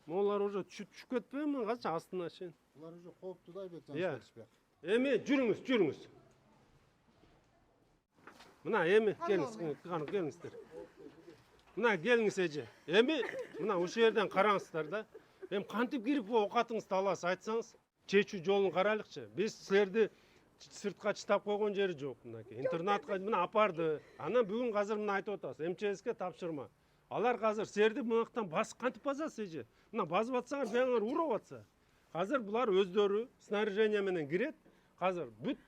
Molar уже düşüp ketpeymi? Kaç astına şen? Ular уже koptu da bet Ya. janışberişpek. Жүріңіз. Мына келіңіздер. Мына келіңіз эже. Мына ошол жерден караңыздар да. Кантип кирип оокатыңызды аласыз, айтсаңыз. Чечүү жолун карайлыкчы. Биз силерди сыртка чытап койгон жери жок мынакей. Интернатка мына апарды. Анан бүгүн азыр мына айтып атабыз. МЧСке тапшырма. Алар азыр силерди мынактан кантип басасыз эже? Мына басып атсаңар, бияңар урап атса. Азыр булар өздөрү снаряжение менен кирет. Азыр бүт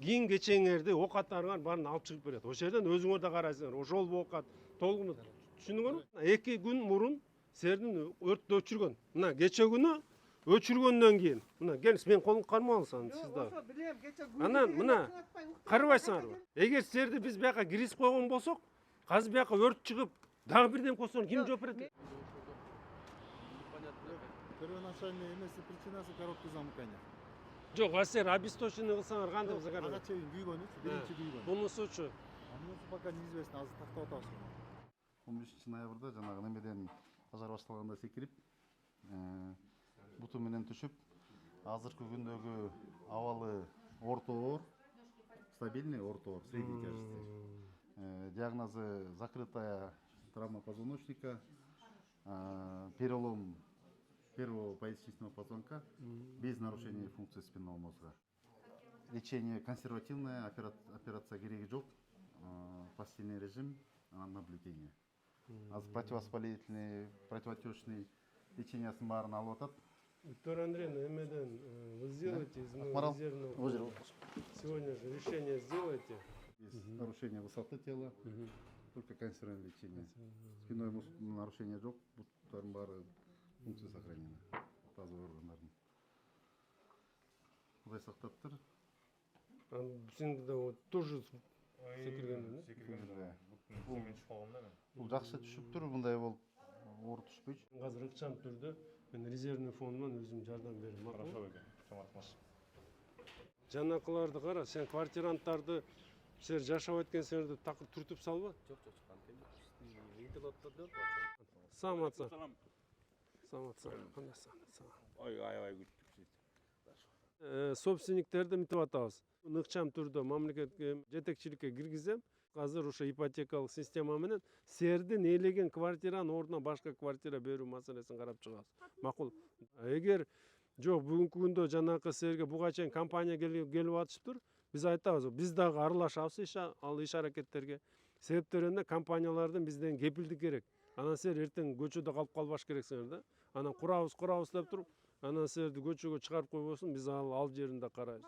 кийин кечеңерди ок аттарыңар баарын алып чыгып берет. Ошол жерден өзүңөр да карайсыңар. Ошол оокат толугу түшүндүңөрбү? 2 күн мурун силердин өрттү өчүргөн. Мына кече күнү өчүргөндөн кийин мына келиңиз, мен колумду кармап алсам сиз дагы. Анан мына карабайсыңарбы? Эгер силерди биз бияка киргизип койгон болсок, азыр бияка өрт чыгып, дагы бирден косону ким жооп берет? Первоначальный эмеси причинасы короткое замыкание. Жок, силер обесточенный кылсаңар кантип закарат? Ага чейин күйгөнүчү, биринчи күйгөн. Бунусучу. Анысы пока неизвестно, азыр тактап атабыз. 15 ноябрда жанагы немеден пожар башталганда секирип, буту менен түшүп, азыркы күндөгү абалы орто, стабильный орто, средней тяжести. Диагнозы закрытая травма позвоночника, перелом первого поясничного позвонка без нарушения функции спинного мозга. Лечение консервативное, операция кереги жок, постельный режим, наблюдение. Азыр противовоспалительный, противотечный лечениясын баарын алып атат. Виктор Андреевна, эмеден вы сделаете из резервного сегодня же решение сделайте. Без нарушения высоты тела, только консервативное лечение. Спиной нарушения жок, буттардын баары функция сохранена. Тазовый органдардын. Кудай сактаптыр. Сен да тоже секирген. Бул жакшы түшүптүр, мындай болуп оор түшпөйчү. Азыр ыкчам түрдө мен резервный фондунан өзүм жардам берем. Хорошо экен. Чамартмаш. Жанакыларды кара, сен квартиранттарды силер жашап эткенсиңерди такыр түртүп салба. Жок, интернетте деп Саламатсың. Кандайсың? Аябай күттүк. Собственниктерди мынтип атабыз. Ыкчам түрдө мамлекетке жетекчиликке киргизем. Азыр ошо ипотекалык система менен силердин ээлеген квартиранын ордуна башка квартира берүү маселесин карап чыгабыз. Макул. Эгер жок, бүгүнкү күндө жанакы силерге буга чейин компания келип атышыптыр. Биз айтабыз, биз дагы аралашабыз ал иш аракеттерге. Себептери компаниялардын бизден кепилдик керек. Анан силер эртең көчөдө калып калбаш керексиңер да. Анан курабыз деп туруп, анан силерди көчөгө чыгарып койбосун, биз ал жеринде карайбыз.